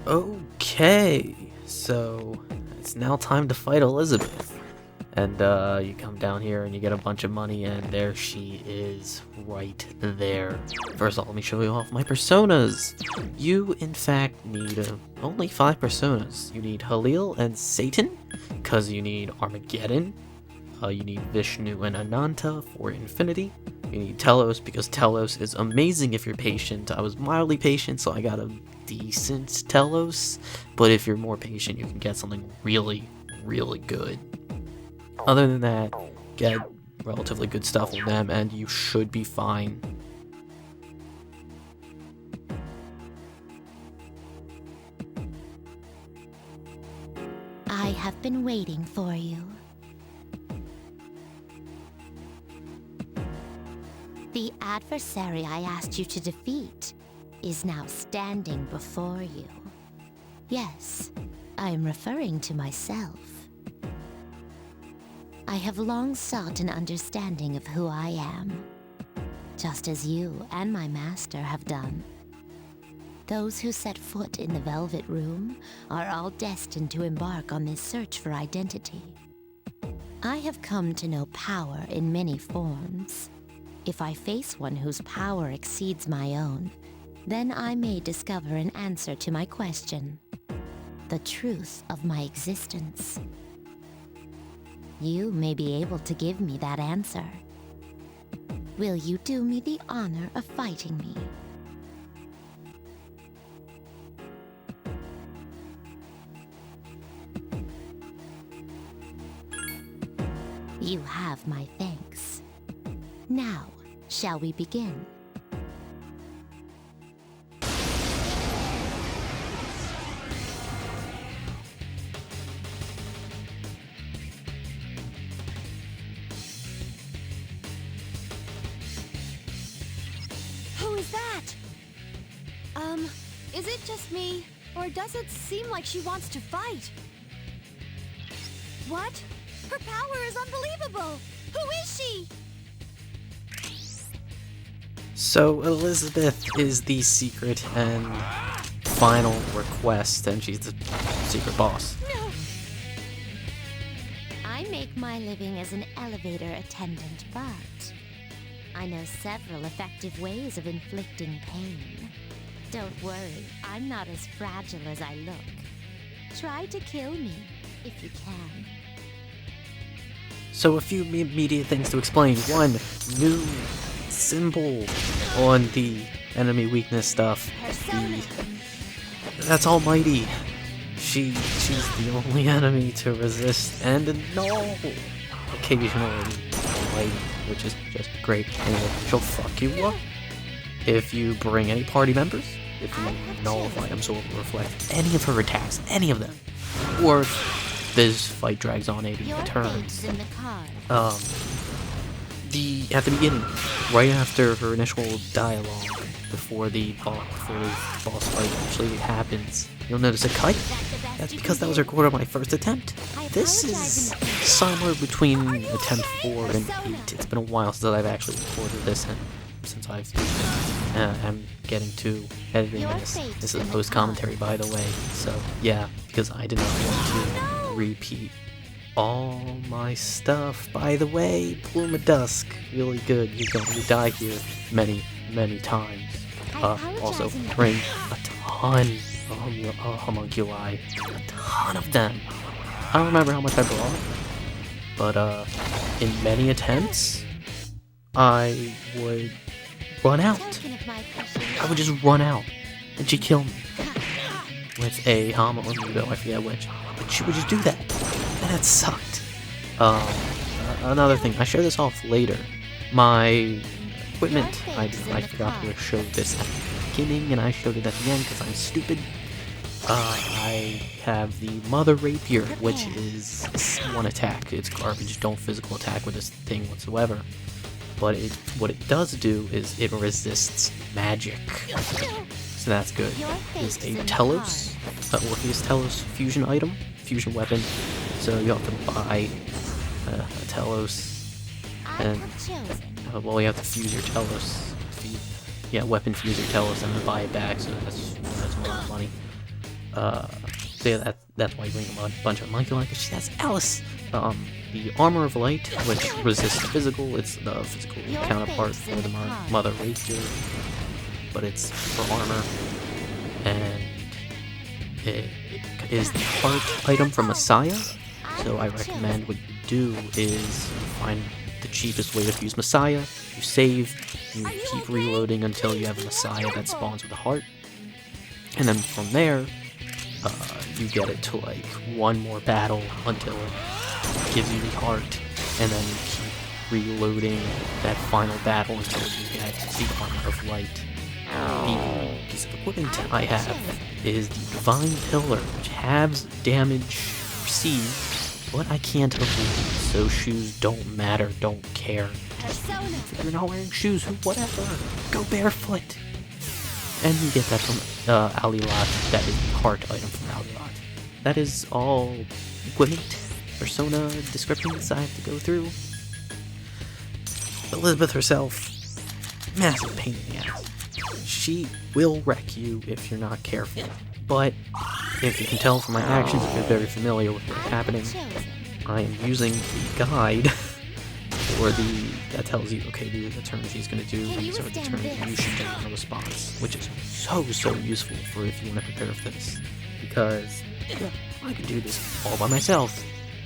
Okay, so it's now time to fight Elizabeth. And you come down here and you get a bunch of money, and there she is, right there. First of all, let me show you off my personas. You, in fact, need only 5 personas. You need Halil and Satan, because you need Armageddon. You need Vishnu and Ananta for Infinity. You need Telos, because Telos is amazing if you're patient. I was mildly patient, so I got a decent Telos. But if you're more patient, you can get something really, really good. Other than that, get relatively good stuff on them, and you should be fine. I have been waiting for you. The adversary I asked you to defeat is now standing before you. Yes, I am referring to myself. I have long sought an understanding of who I am, just as you and my master have done. Those who set foot in the Velvet Room are all destined to embark on this search for identity. I have come to know power in many forms. If I face one whose power exceeds my own, then I may discover an answer to my question, the truth of my existence. You may be able to give me that answer. Will you do me the honor of fighting me? You have my thanks. Now, shall we begin? Who is that? Is it just me? Or does it seem like she wants to fight? What? Her power is unbelievable! Who is she? So Elizabeth is the secret and final request, and she's the secret boss. No! I make my living as an elevator attendant, but I know several effective ways of inflicting pain. Don't worry, I'm not as fragile as I look. Try to kill me, if you can. So a few immediate things to explain. One, new symbol on the enemy weakness stuff. That's Almighty. She's the only enemy to resist and no occasionally Almighty, which is just great. Anyway, she'll fuck you up if you bring any party members, if you nullify them so it will reflect any of her attacks, any of them, or if this fight drags on 80 turns. At the beginning, right after her initial dialogue, before the boss fight actually happens, you'll notice a cut. That's because that was recorded on my first attempt. This is somewhere between attempt 4 and 8. It's been a while since I've actually recorded this, and since I'm getting to editing this. This is a post-commentary, by the way, so yeah, because I did not want to repeat all my stuff. By the way, Plume of Dusk, really good. You're going to die here many, many times. Also, bring a ton of homunculi. A ton of them. I don't remember how much I brought, but in many attempts, I would run out. I would just run out, and she'd kill me with a Hama or Mudo, I forget which. But she would just do that, and that sucked. Another thing, I share this off later. My equipment, I forgot to show this at the beginning, and I showed it at the end because I'm stupid. I have the Mother Rapier, which is one attack. It's garbage. Don't physical attack with this thing whatsoever. But what it does do is it resists magic. So that's good. It's a Telos, Orpheus Telos fusion item, fusion weapon. So you have to buy a Telos, and well, you have to fuse your Telos. Weapon fuse your Telos and then buy it back. So that's a lot of money. So yeah, that's why you bring a bunch of homunculi, because she has Alice. The Armor of Light, which resists physical. It's the physical counterpart for the Mother Rapier, but it's for armor. And it is the heart item from Messiah. So I recommend what you do is you find the cheapest way to use Messiah. You save, you keep reloading until you have a Messiah that spawns with a heart, and then from there, you get it to like one more battle until it gives you the heart, and then you keep reloading that final battle until you get the Armor of Light. The piece of equipment I have is the Divine Pillar, which halves damage received, but I can't avoid, so shoes don't matter, don't care. If you're not wearing shoes, whatever, go barefoot. And you get that from Alilat. That is the heart item from Alilat. That is all equipment, persona descriptions I have to go through. Elizabeth herself, massive pain in the ass. She will wreck you if you're not careful. But if you can tell from my actions, if you're very familiar with what's happening, I am using the guide for that tells you, okay, these are the turns she's going to do, these are the turns you should do in response, which is so useful for if you want to prepare for this, because yeah, I could do this all by myself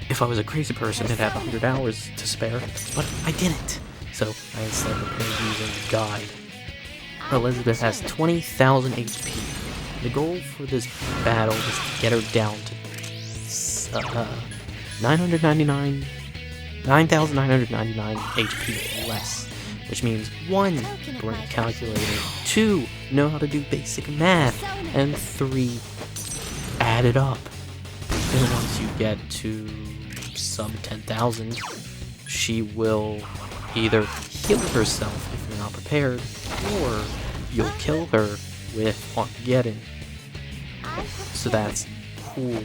if I was a crazy person and had 100 hours to spare, but I didn't, so I instead prepared using the guide. Elizabeth has 20,000 HP. The goal for this battle is to get her down to 9,999 HP less, which means 1, learn a calculator, 2, know how to do basic math, and 3, add it up. And once you get to sub 10,000, she will either heal herself if you're not prepared, or you'll kill her with Armageddon. So that's cool.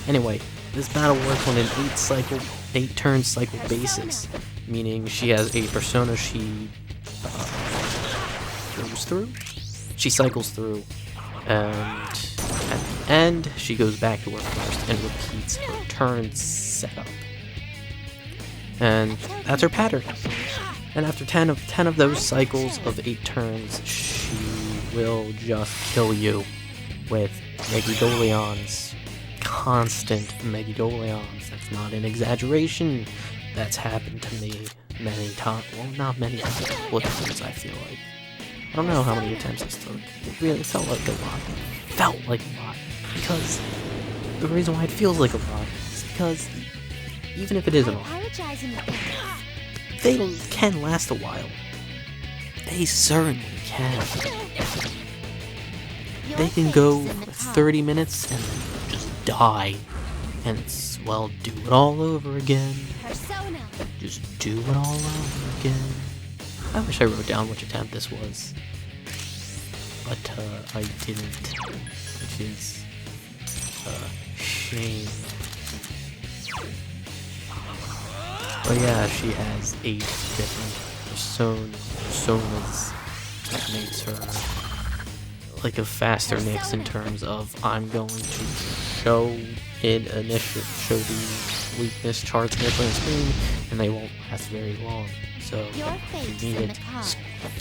Anyway, this battle works on an 8-turn cycle basis, meaning she has a persona she goes through. She cycles through, and at the end, she goes back to her first and repeats her turn setup. And that's her pattern. And after 10 of those cycles of 8 turns, she will just kill you with Megidolions. Constant Megidolions. That's not an exaggeration. That's happened to me many times. Well, not many times, a couple of times, I feel like. I don't know how many attempts this took. It really felt like a lot. It felt like a lot. Because the reason why it feels like a lot is because even if it isn't a lot, they can last a while. They certainly can. They can go 30 minutes and then just die. And it's, well, do it all over again. Just do it all over again. I wish I wrote down which attempt this was. But I didn't. Which is a shame. But yeah, she has 8 different personas that makes her like a faster Nyx in terms of I'm going to show the weakness charts initially on screen, and they won't last very long. So if you need it,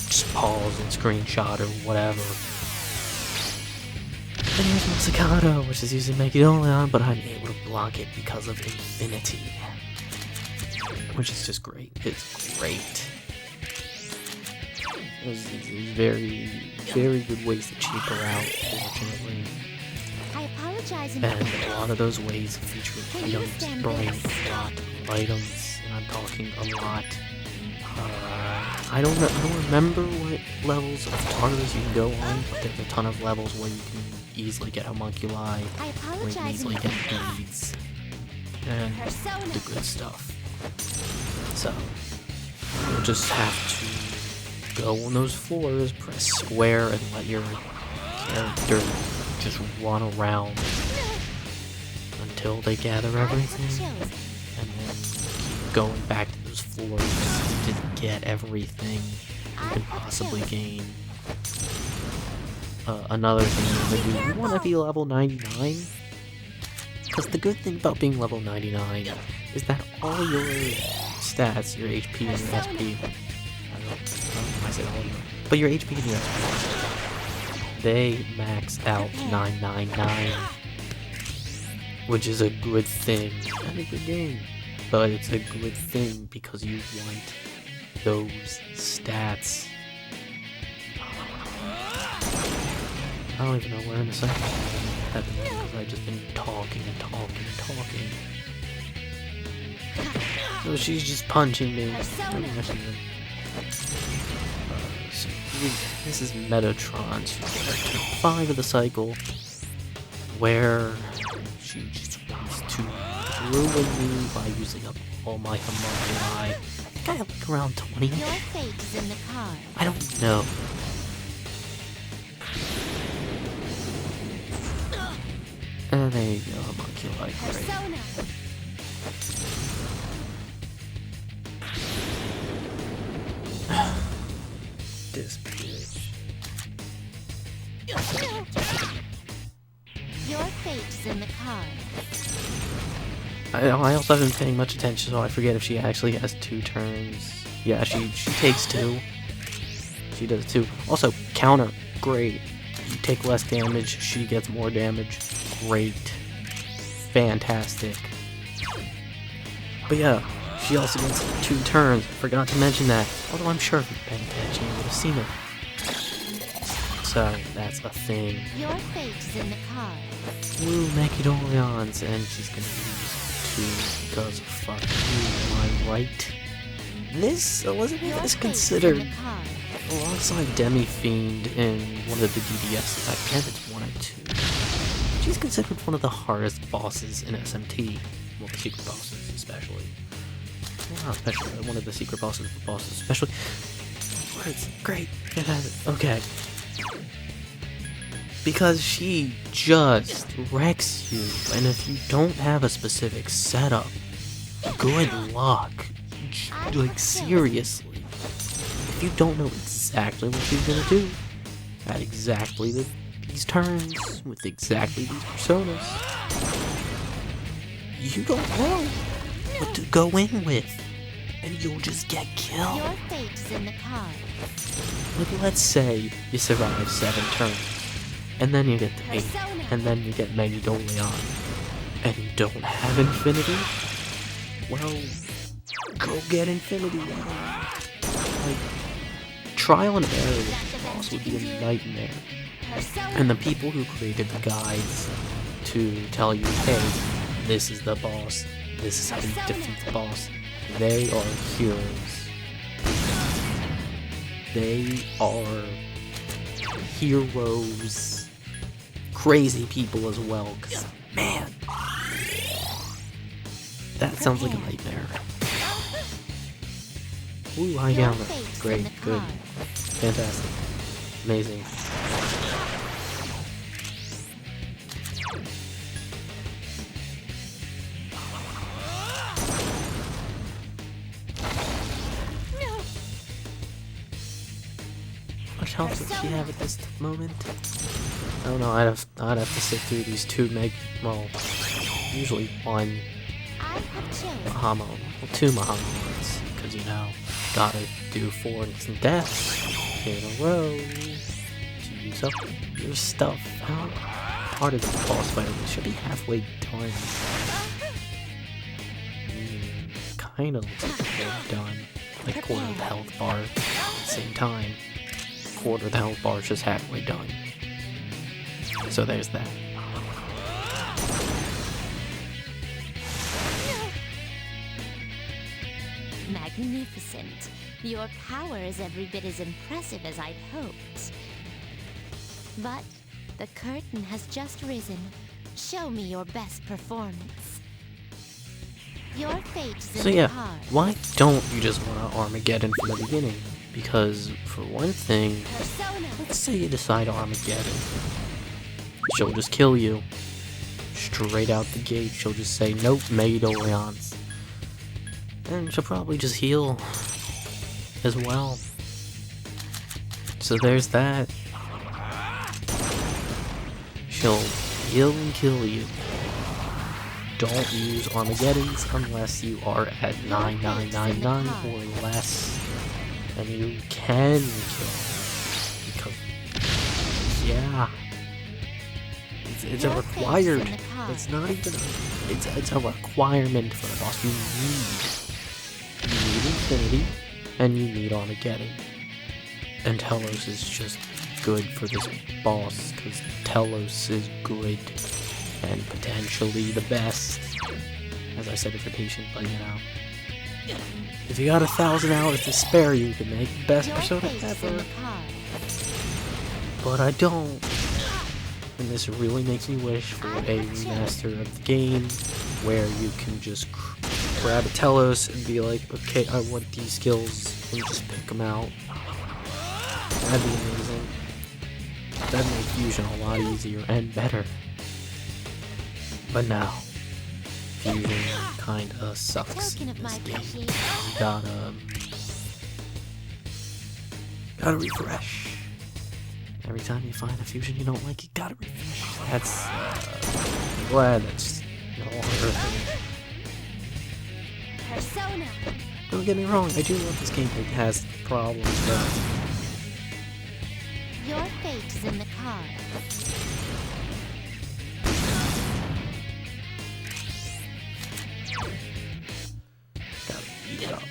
just pause and screenshot or whatever. And here's Masakata, which is using Megidolion, but I'm able to block it because of Infinity. Which is just great. It's great. There's very, very good ways to cheat her out, fortunately. And a lot of those ways feature items, brain rot items, and I'm talking a lot. I don't remember what levels of Tartarus you can go on, but there's a ton of levels where you can easily get homunculi, where you can easily get beads, and the good stuff. So, you'll just have to go on those floors, press square, and let your character just run around until they gather everything, and then keep going back to those floors to get everything you can possibly gain. another thing you do. You want to be level 99? Because the good thing about being level 99 is that all your stats, your HP and your SP, I said all your, but your HP and your SP, they max out 999, which is a good thing. Not a good game, but it's a good thing because you want those stats. I don't even know where in a second because I've just been talking. So she's just punching me. So this is Metatron. She's turn 5 of the cycle, where she just wants to ruin me by using up all my homunculi. I think I have like around 20. Your fate is in the card. I don't know. And there you go, homunculi. Great. Persona. This bitch. Your fate is in the card. I also haven't been paying much attention, so I forget if she actually has 2 turns. Yeah, she takes 2. She does 2. Also, counter. Great. You take less damage, she gets more damage. Great. Fantastic. But yeah, she also gets 2 turns. Forgot to mention that. Although I'm sure if you're paying attention, you would have seen it. So, that's a thing. Your fate is in the card. Woo, Mechidolions, and she's gonna use 2 because fuck you, am I right? This, Elizabeth is considered, alongside Demi-Fiend in one of the DDSs, I forget if it's 1 or 2. She's considered one of the hardest bosses in SMT. Well, the secret bosses, especially. Well, not especially, but one of the secret bosses, especially. Words, great, fantastic, okay. Because she just wrecks you, and if you don't have a specific setup, good luck. Like, seriously. If you don't know exactly what she's gonna do, at exactly these turns, with exactly these personas, you don't know what to go in with, and you'll just get killed. Your fate is in the card. Like, let's say you survive 7 turns, and then you get to 8, and then you get Mechidolion, and you don't have Infinity. Well, go get Infinity. Like, trial and error with this boss would be a nightmare. And the people who created the guides to tell you, hey, this is the boss, this is how you defeat the boss, they are heroes. They are heroes. Crazy people as well, because, man, that sounds like a nightmare. Ooh, high down. Great, good. Fantastic. Amazing. How much health does she have at this moment? I don't know, I'd have to sit through these 2 usually 1 Mahamo, well, 2 Mahamons, because you know, gotta do 4 instant deaths in a row to use up your stuff. Part of the boss fight should be halfway done. Kinda looks like they're done. Like quarter of the health bar at the same time. Quarter of the health bar is just halfway done. So there's that. Magnificent. Your power is every bit as impressive as I'd hoped. But the curtain has just risen. Show me your best performance. Your fate is in So yeah, the card. why don't you just want to Armageddon from the beginning? Because, for one thing, let's say you decide Armageddon. She'll just kill you. Straight out the gate, she'll just say, nope, Mechidolions. And she'll probably just heal as well. So there's that. He'll kill you. Don't use Armageddons unless you are at 9999 or less. And you can kill him. Because, yeah. It's a required. It's not even it's a requirement for the boss. You need Infinity and you need Armageddon. And Telos is just good for this boss because Telos is good and potentially the best. As I said, if you're patient, but you know, if you got 1,000 hours to spare, you can make the best Persona ever. But I don't. And this really makes me wish for a remaster of the game where you can just grab a Telos and be like, okay, I want these skills, and just pick them out. That'd be amazing. That'd make Fusion a lot easier and better. But no. Fusion kinda sucks in this game. You gotta refresh. Every time you find a fusion you don't like, you gotta refresh. That's, I'm glad that's no longer a thing. Persona. Don't get me wrong, I do love this game, it has problems, but... Your fate is in the card. Gotta beat it up.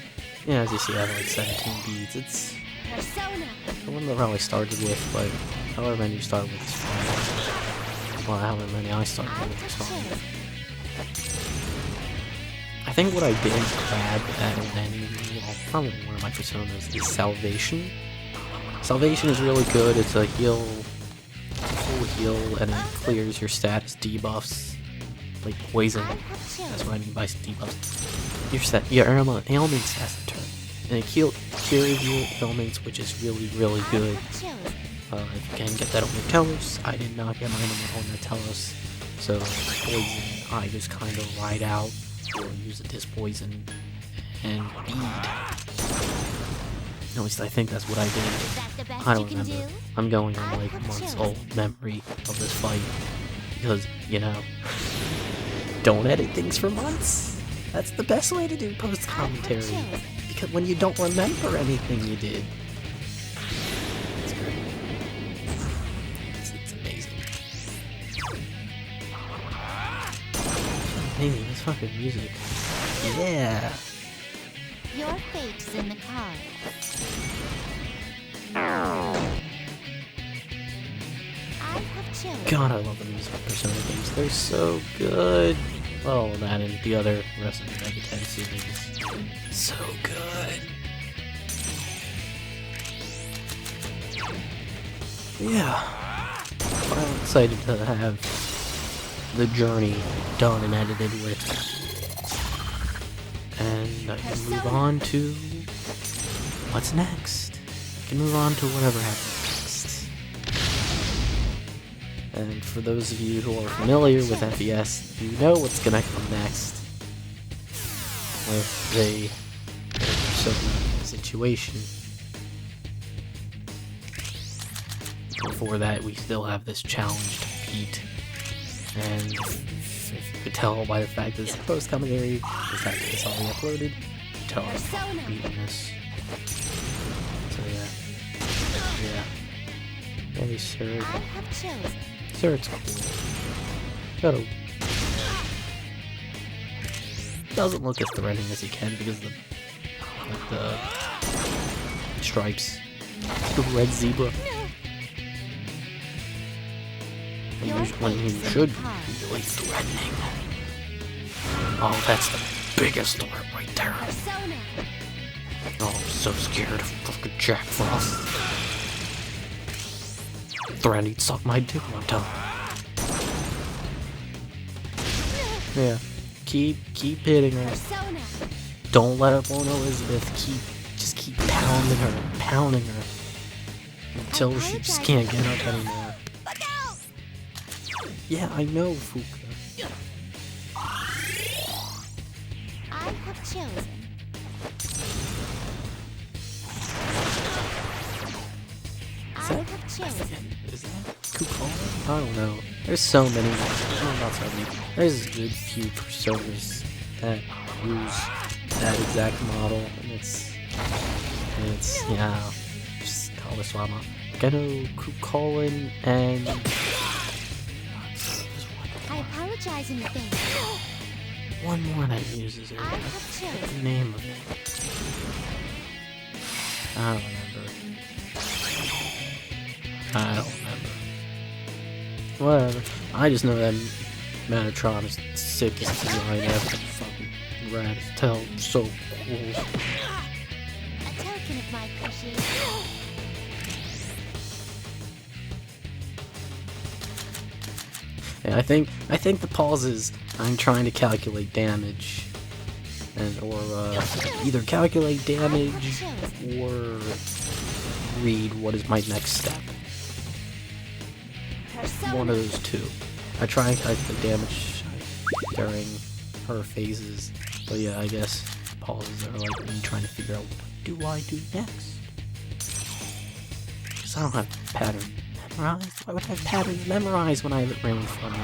Yeah, as you see, I have like 17 beads. It's Persona. the one that probably started with, but however many you start with is fine. Well, however many I started with is fine. I think what I didn't grab at an enemy, well, probably one of my personas, is Salvation. Salvation is really good. It's a heal, full heal, and it clears your status debuffs, like poison. That's what I mean by debuffs. Your ailments has to turn, and it cures your ailments, which is really, really good. If you can get that on your Telos, I did not get mine on the Telos, so poison I just kind of ride out or use a disc poison and bead. At least I think that's what I did. I don't remember. I'm going on like months old memory of this fight because, you know, don't edit things for months. That's the best way to do post commentary, because when you don't remember anything you did. It's great. It's amazing. Amazing, this fucking music. Yeah. Your fate's in the card. God, I love the music of Persona games. They're so good. Oh, that and the other rest of the Mega 10 series. So good. Yeah. I'm excited to have the journey done and edited with. And I can move on to what's next. I can move on to whatever happens next. And for those of you who are familiar with FES, you know what's gonna come next with the Persona situation. Before that, we still have this challenge to beat, and if you could tell by the fact that it's a post commentary, the fact that it's already uploaded, you can tell I'm beating this. So yeah. Very Surge. Surge's cool. Doesn't look as threatening as he can because of the stripes. The red zebra. When you should be really threatening. Oh, that's the biggest threat right there. Oh, I'm so scared of fucking Jack Frost. Threat, he'd suck my dick one time. Yeah, keep hitting her. Don't let up on Elizabeth. Just keep pounding her until she just can't get up anymore. Yeah, I know, Fuka. I have chosen. Is that Kukal? I don't know. There's so many. Well, not so many. There's a good few personas that use that exact model, and it's yeah, just Kawasama. Like I know Kukulin and I apologize in advance. one more that uses it. I have What's the chosen. name of it? I don't remember. I don't remember. Whatever. I just know that Manatron is the sickest design ever. Fucking rad as hell. So cool. A token of my appreciation. Yeah, I think the pause is I'm trying to calculate damage, and or either calculate damage or read what is my next step. One of those two. I try and calculate damage during her phases, but yeah, I guess pauses are like me trying to figure out what do I do next. Because I don't have pattern memorized. Why would I have patterns memorized when I have it rained from me?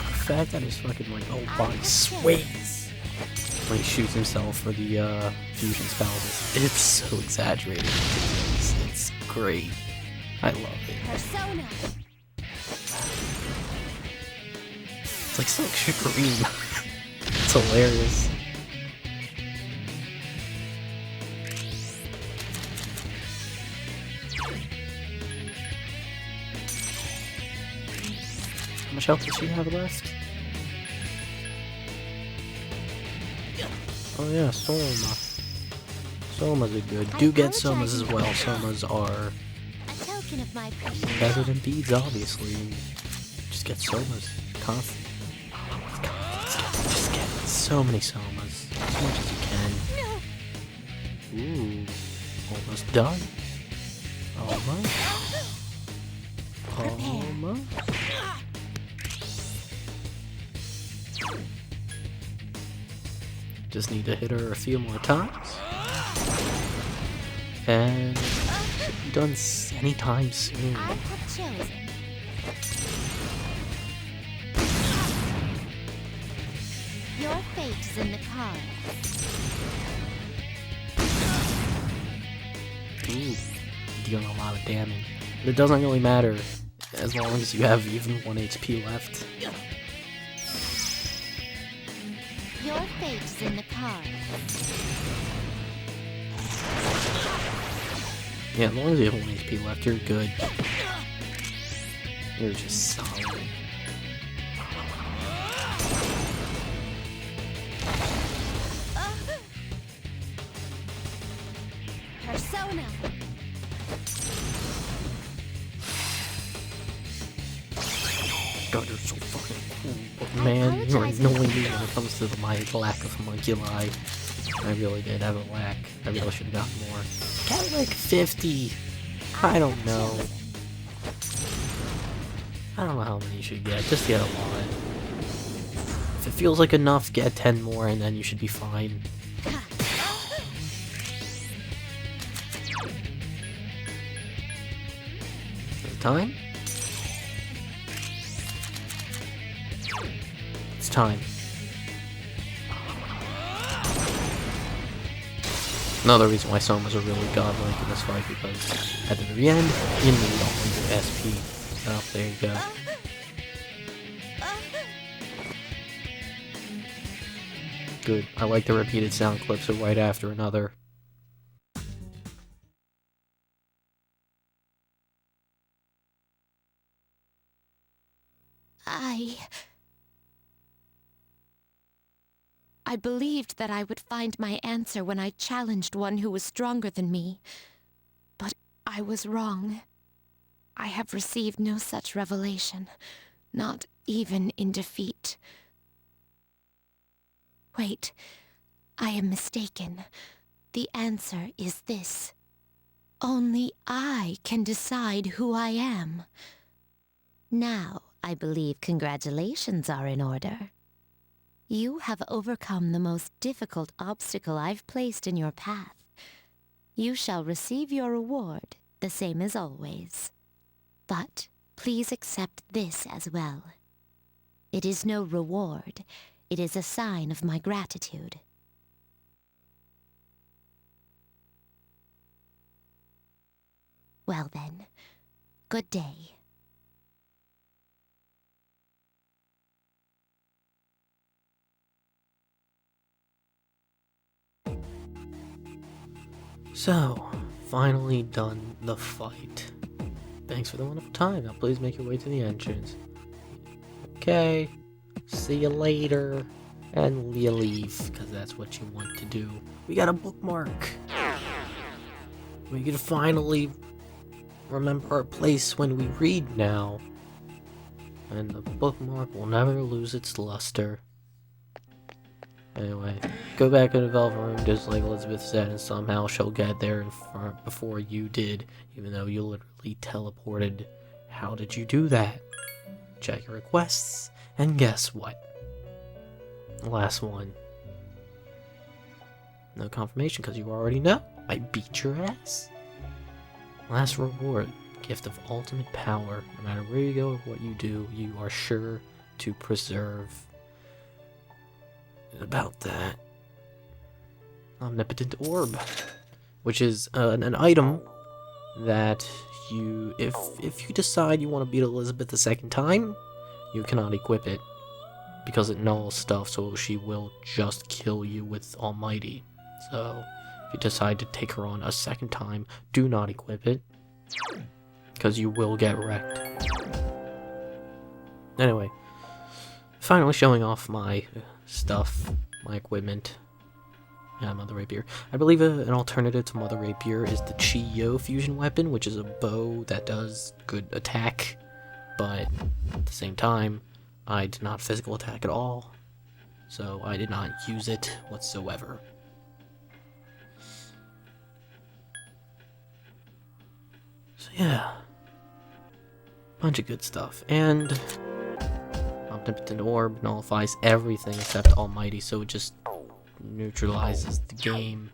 The fact that his fucking like whole body sways when he shoots himself for the fusion spells, it's so exaggerated. It's great. I love it. Persona. It's like so extreme. It's hilarious. How much health does she have left? Oh yeah, Soma. Somas are good. Do get Somas as well. Somas are A token of my appreciation. better than beads, obviously. Just get Somas. Constantly. Just get so many Somas. As much as you can. Ooh. Almost done. Almost. Almost. Just need to hit her a few more times. And should be done anytime soon. I have chosen. Your fate is in the cards. Ooh, dealing a lot of damage. But it doesn't really matter as long as you have even 1 HP left. Your fate is in the cards. Yeah, as long as you have 1 HP left, you're good. You're just solid. Persona. God, you're so fucking cool. But man, you're annoying me when it comes to my lack of homunculi. I really did have a lack. I really should have gotten more. Get like 50. I don't know. I don't know how many you should get. Just get a lot. If it feels like enough, get 10 more and then you should be fine. Is it time? It's time. Another reason why Somas are really godlike in this fight, because at the very end, you need all of your SP. Oh, there you go. Good. I like the repeated sound clips of right after another. I believed that I would find my answer when I challenged one who was stronger than me. But I was wrong. I have received no such revelation, not even in defeat. Wait, I am mistaken. The answer is this. Only I can decide who I am. Now, I believe congratulations are in order. You have overcome the most difficult obstacle I've placed in your path. You shall receive your reward, the same as always. But please accept this as well. It is no reward. It is a sign of my gratitude. Well then, good day. So, finally done the fight. Thanks for the wonderful time. Now please make your way to the entrance. Okay, see you later. And you leave, because that's what you want to do. We got a bookmark. We can finally remember our place when we read now. And the bookmark will never lose its luster. Anyway, go back in the Velvet Room just like Elizabeth said, and somehow she'll get there in front before you did, even though you literally teleported. How did you do that? Check your requests, and guess what? The last one. No confirmation because you already know. I beat your ass. Last reward. Gift of ultimate power. No matter where you go or what you do, you are sure to preserve. About that. Omnipotent Orb. Which is an item that you, if you decide you want to beat Elizabeth the second time, you cannot equip it. Because it nulls stuff, so she will just kill you with Almighty. So, if you decide to take her on a second time, do not equip it. Because you will get wrecked. Anyway, finally showing off my stuff, my equipment. Yeah, Mother Rapier. I believe an alternative to Mother Rapier is the Chi-Yo fusion weapon, which is a bow that does good attack, but at the same time, I did not physical attack at all, so I did not use it whatsoever. So yeah, bunch of good stuff, and Omnipotent Orb nullifies everything except Almighty, so it just neutralizes the game.